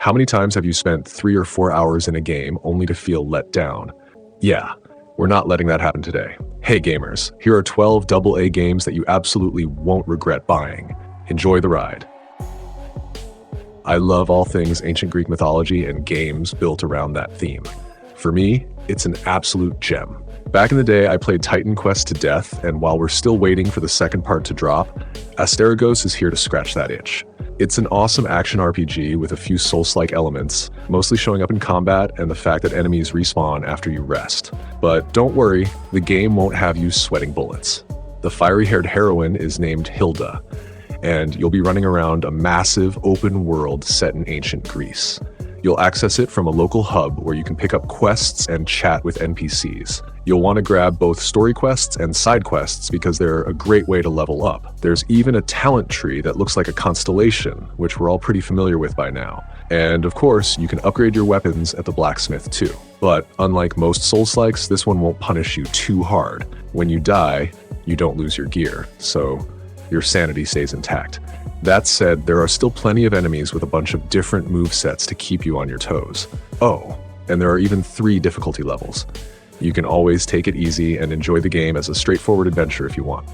How many times have you spent 3 or 4 hours in a game only to feel let down? Yeah, we're not letting that happen today. Hey gamers, here are 12 AA games that you absolutely won't regret buying. Enjoy the ride. I love all things ancient Greek mythology and games built around that theme. For me, it's an absolute gem. Back in the day, I played Titan Quest to death, and while we're still waiting for the second part to drop, Asterigos is here to scratch that itch. It's an awesome action RPG with a few Souls-like elements, mostly showing up in combat and the fact that enemies respawn after you rest. But don't worry, the game won't have you sweating bullets. The fiery-haired heroine is named Hilda, and you'll be running around a massive open world set in ancient Greece. You'll access it from a local hub where you can pick up quests and chat with NPCs. You'll want to grab both story quests and side quests because they're a great way to level up. There's even a talent tree that looks like a constellation, which we're all pretty familiar with by now. And of course, you can upgrade your weapons at the blacksmith too. But unlike most Souls-likes, this one won't punish you too hard. When you die, you don't lose your gear, so your sanity stays intact. That said, there are still plenty of enemies with a bunch of different movesets to keep you on your toes. Oh, and there are even 3 difficulty levels. You can always take it easy and enjoy the game as a straightforward adventure if you want.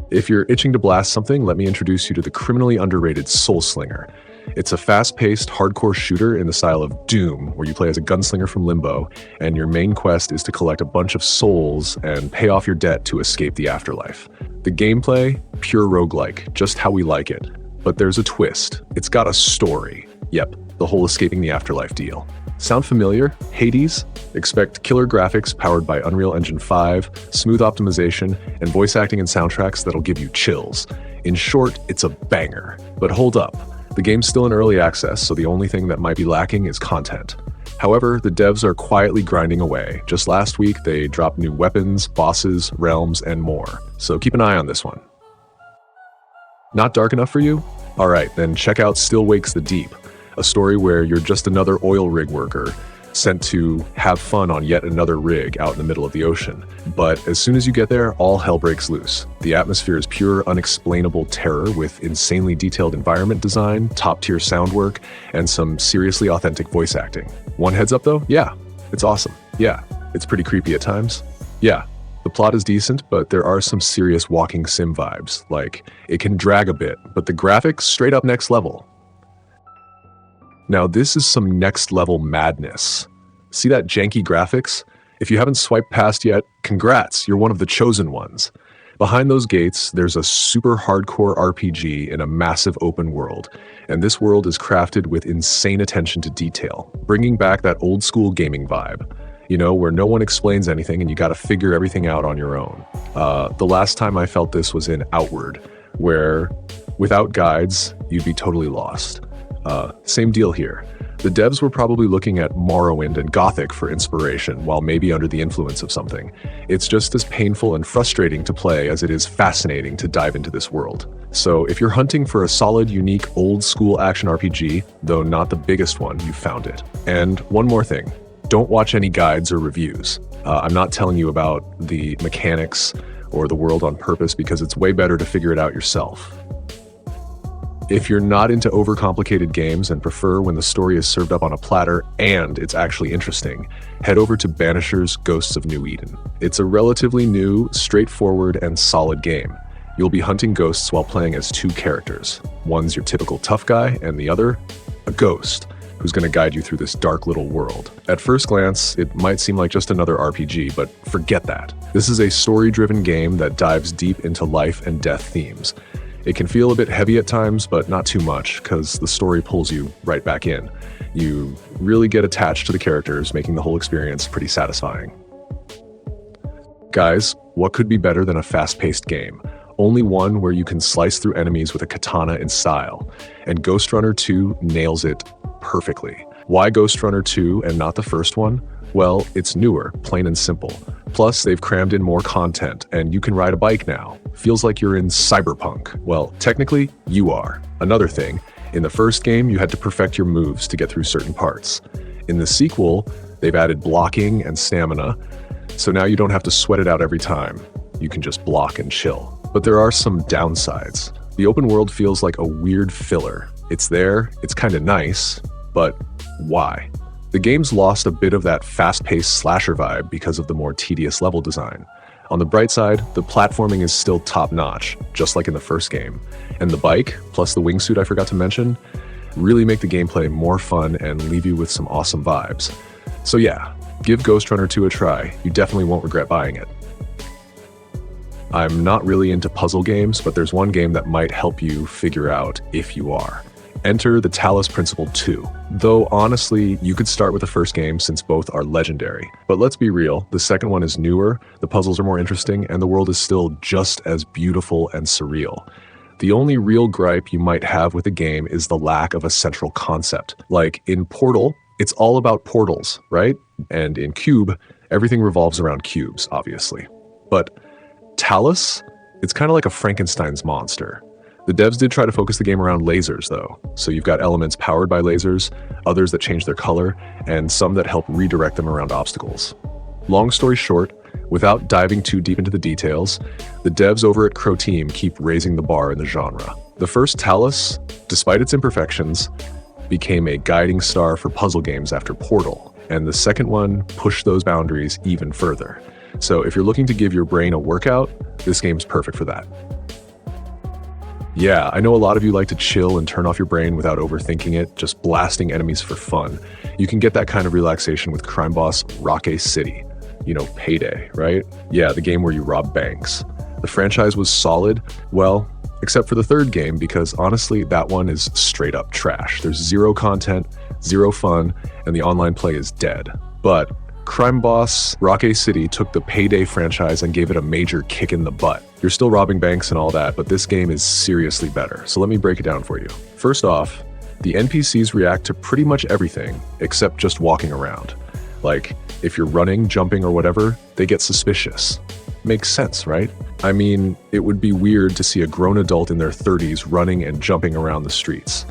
If you're itching to blast something, let me introduce you to the criminally underrated Soulslinger. It's a fast-paced, hardcore shooter in the style of Doom, where you play as a gunslinger from Limbo, and your main quest is to collect a bunch of souls and pay off your debt to escape the afterlife. The gameplay, pure roguelike, just how we like it. But there's a twist. It's got a story. Yep, the whole escaping the afterlife deal. Sound familiar? Hades? Expect killer graphics powered by Unreal Engine 5, smooth optimization, and voice acting and soundtracks that'll give you chills. In short, it's a banger. But hold up. The game's still in early access, so the only thing that might be lacking is content. However, the devs are quietly grinding away. Just last week, they dropped new weapons, bosses, realms, and more. So keep an eye on this one. Not dark enough for you? Alright, then check out Still Wakes the Deep, a story where you're just another oil rig worker sent to have fun on yet another rig out in the middle of the ocean. But as soon as you get there, all hell breaks loose. The atmosphere is pure, unexplainable terror with insanely detailed environment design, top-tier sound work, and some seriously authentic voice acting. One heads up though? Yeah, it's awesome. Yeah, it's pretty creepy at times. Yeah, the plot is decent, but there are some serious walking sim vibes. Like, it can drag a bit, but the graphics straight up next level. Now this is some next level madness. See that janky graphics? If you haven't swiped past yet, congrats, you're one of the chosen ones. Behind those gates, there's a super hardcore RPG in a massive open world, and this world is crafted with insane attention to detail, bringing back that old school gaming vibe. You know, where no one explains anything and you gotta figure everything out on your own. The last time I felt this was in Outward, where without guides, you'd be totally lost. Same deal here. The devs were probably looking at Morrowind and Gothic for inspiration, while maybe under the influence of something. It's just as painful and frustrating to play as it is fascinating to dive into this world. So if you're hunting for a solid, unique, old-school action RPG, though not the biggest one, you found it. And one more thing. Don't watch any guides or reviews. I'm not telling you about the mechanics or the world on purpose because it's way better to figure it out yourself. If you're not into overcomplicated games and prefer when the story is served up on a platter and it's actually interesting, head over to Banishers: Ghosts of New Eden. It's a relatively new, straightforward, and solid game. You'll be hunting ghosts while playing as 2 characters. One's your typical tough guy, and the other, a ghost, who's going to guide you through this dark little world. At first glance, it might seem like just another RPG, but forget that. This is a story-driven game that dives deep into life and death themes. It can feel a bit heavy at times, but not too much, because the story pulls you right back in. You really get attached to the characters, making the whole experience pretty satisfying. Guys, what could be better than a fast-paced game? Only one where you can slice through enemies with a katana in style. And Ghostrunner 2 nails it perfectly. Why Ghostrunner 2 and not the first one? Well, it's newer, plain and simple. Plus, they've crammed in more content, and you can ride a bike now. Feels like you're in cyberpunk. Well, technically, you are. Another thing, in the first game, you had to perfect your moves to get through certain parts. In the sequel, they've added blocking and stamina, so now you don't have to sweat it out every time. You can just block and chill. But there are some downsides. The open world feels like a weird filler. It's there, it's kinda nice, but why? The game's lost a bit of that fast-paced slasher vibe because of the more tedious level design. On the bright side, the platforming is still top-notch, just like in the first game. And the bike, plus the wingsuit I forgot to mention, really make the gameplay more fun and leave you with some awesome vibes. So yeah, give Ghostrunner 2 a try, you definitely won't regret buying it. I'm not really into puzzle games, but there's one game that might help you figure out if you are. Enter the Talos Principle 2. Though honestly, you could start with the first game since both are legendary. But let's be real, the second one is newer, the puzzles are more interesting, and the world is still just as beautiful and surreal. The only real gripe you might have with the game is the lack of a central concept. Like in Portal, it's all about portals, right? And in Cube, everything revolves around cubes, obviously. But Talos, it's kind of like a Frankenstein's monster. The devs did try to focus the game around lasers, though. So you've got elements powered by lasers, others that change their color, and some that help redirect them around obstacles. Long story short, without diving too deep into the details, the devs over at Crow Team keep raising the bar in the genre. The first Talos, despite its imperfections, became a guiding star for puzzle games after Portal, and the second one pushed those boundaries even further. So if you're looking to give your brain a workout, this game's perfect for that. Yeah, I know a lot of you like to chill and turn off your brain without overthinking it, just blasting enemies for fun. You can get that kind of relaxation with crime boss Rockay City. You know, Payday, right? Yeah, the game where you rob banks. The franchise was solid, well, except for the third game, because honestly, that one is straight up trash. There's zero content, zero fun, and the online play is dead. But crime boss Rockay City took the Payday franchise and gave it a major kick in the butt. You're still robbing banks and all that, but this game is seriously better. So let me break it down for you. First off, the NPCs react to pretty much everything except just walking around. Like, if you're running, jumping, or whatever, they get suspicious. Makes sense, right? I mean, it would be weird to see a grown adult in their 30s running and jumping around the streets.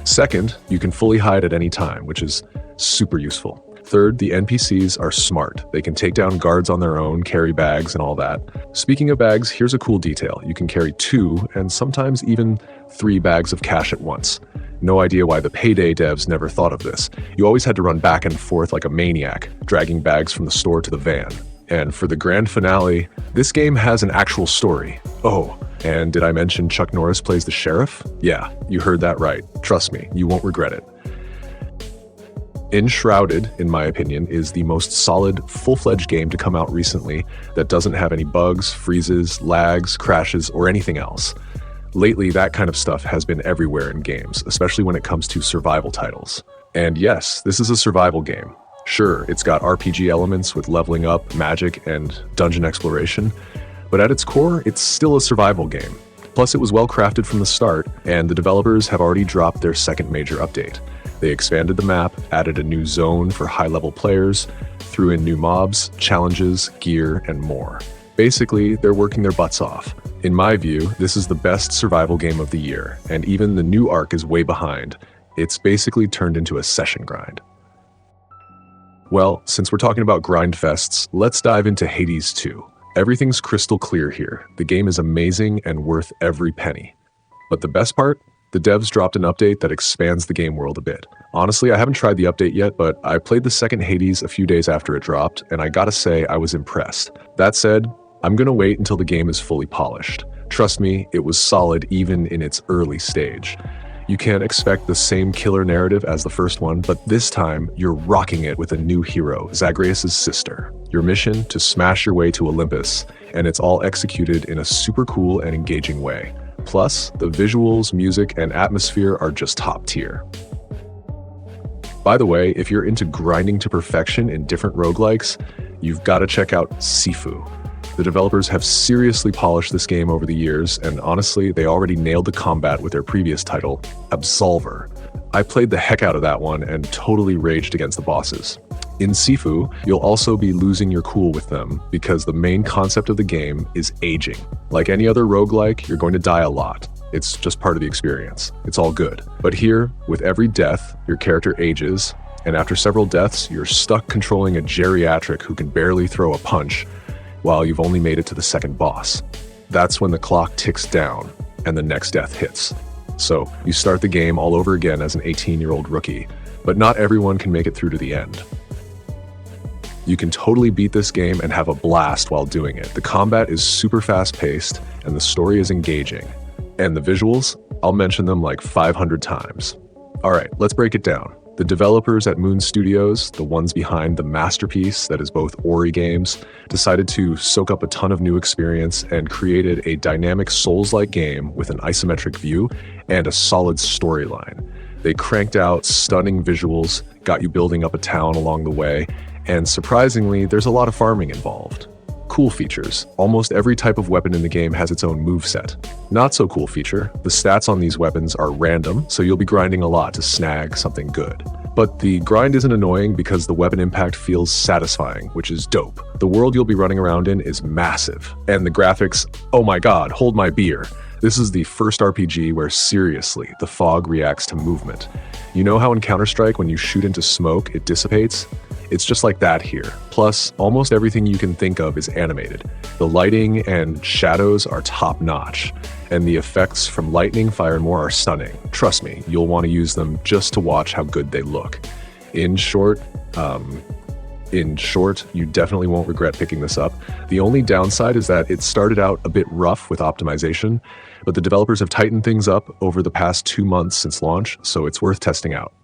Second, you can fully hide at any time, which is super useful. Third, the NPCs are smart. They can take down guards on their own, carry bags, and all that. Speaking of bags, here's a cool detail. You can carry 2 and sometimes even 3 bags of cash at once. No idea why the Payday devs never thought of this. You always had to run back and forth like a maniac, dragging bags from the store to the van. And for the grand finale, this game has an actual story. Oh, and did I mention Chuck Norris plays the sheriff? Yeah, you heard that right. Trust me, you won't regret it. Enshrouded, in my opinion, is the most solid, full-fledged game to come out recently that doesn't have any bugs, freezes, lags, crashes, or anything else. Lately, that kind of stuff has been everywhere in games, especially when it comes to survival titles. And yes, this is a survival game. Sure, it's got RPG elements with leveling up, magic, and dungeon exploration, but at its core, it's still a survival game. Plus, it was well crafted from the start, and the developers have already dropped their second major update. They expanded the map, added a new zone for high-level players, threw in new mobs, challenges, gear, and more. Basically, they're working their butts off. In my view, this is the best survival game of the year, and even the new arc is way behind. It's basically turned into a session grind. Well, since we're talking about grind fests, let's dive into Hades 2. Everything's crystal clear here. The game is amazing and worth every penny. But the best part? The devs dropped an update that expands the game world a bit. Honestly, I haven't tried the update yet, but I played the second Hades a few days after it dropped, and I gotta say I was impressed. That said, I'm gonna wait until the game is fully polished. Trust me, it was solid even in its early stage. You can't expect the same killer narrative as the first one, but this time, you're rocking it with a new hero, Zagreus' sister. Your mission to smash your way to Olympus, and it's all executed in a super cool and engaging way. Plus, the visuals, music, and atmosphere are just top tier. By the way, if you're into grinding to perfection in different roguelikes, you've got to check out Sifu. The developers have seriously polished this game over the years, and honestly, they already nailed the combat with their previous title, Absolver. I played the heck out of that one and totally raged against the bosses. In Sifu, you'll also be losing your cool with them because the main concept of the game is aging. Like any other roguelike, you're going to die a lot. It's just part of the experience. It's all good. But here, with every death, your character ages, and after several deaths, you're stuck controlling a geriatric who can barely throw a punch while you've only made it to the second boss. That's when the clock ticks down and the next death hits. So you start the game all over again as an 18-year-old rookie, but not everyone can make it through to the end. You can totally beat this game and have a blast while doing it. The combat is super fast-paced, and the story is engaging. And the visuals? I'll mention them like 500 times. Alright, let's break it down. The developers at Moon Studios, the ones behind the masterpiece that is both Ori games, decided to soak up a ton of new experience and created a dynamic Souls-like game with an isometric view and a solid storyline. They cranked out stunning visuals, got you building up a town along the way, and surprisingly, there's a lot of farming involved. Cool features. Almost every type of weapon in the game has its own moveset. Not so cool feature. The stats on these weapons are random, so you'll be grinding a lot to snag something good. But the grind isn't annoying because the weapon impact feels satisfying, which is dope. The world you'll be running around in is massive. And the graphics, oh my god, hold my beer. This is the first RPG where, seriously, the fog reacts to movement. You know how in Counter-Strike when you shoot into smoke, it dissipates? It's just like that here. Plus, almost everything you can think of is animated. The lighting and shadows are top-notch, and the effects from lightning, fire, and more are stunning. Trust me, you'll want to use them just to watch how good they look. In short, you definitely won't regret picking this up. The only downside is that it started out a bit rough with optimization, but the developers have tightened things up over the past 2 months since launch, so it's worth testing out.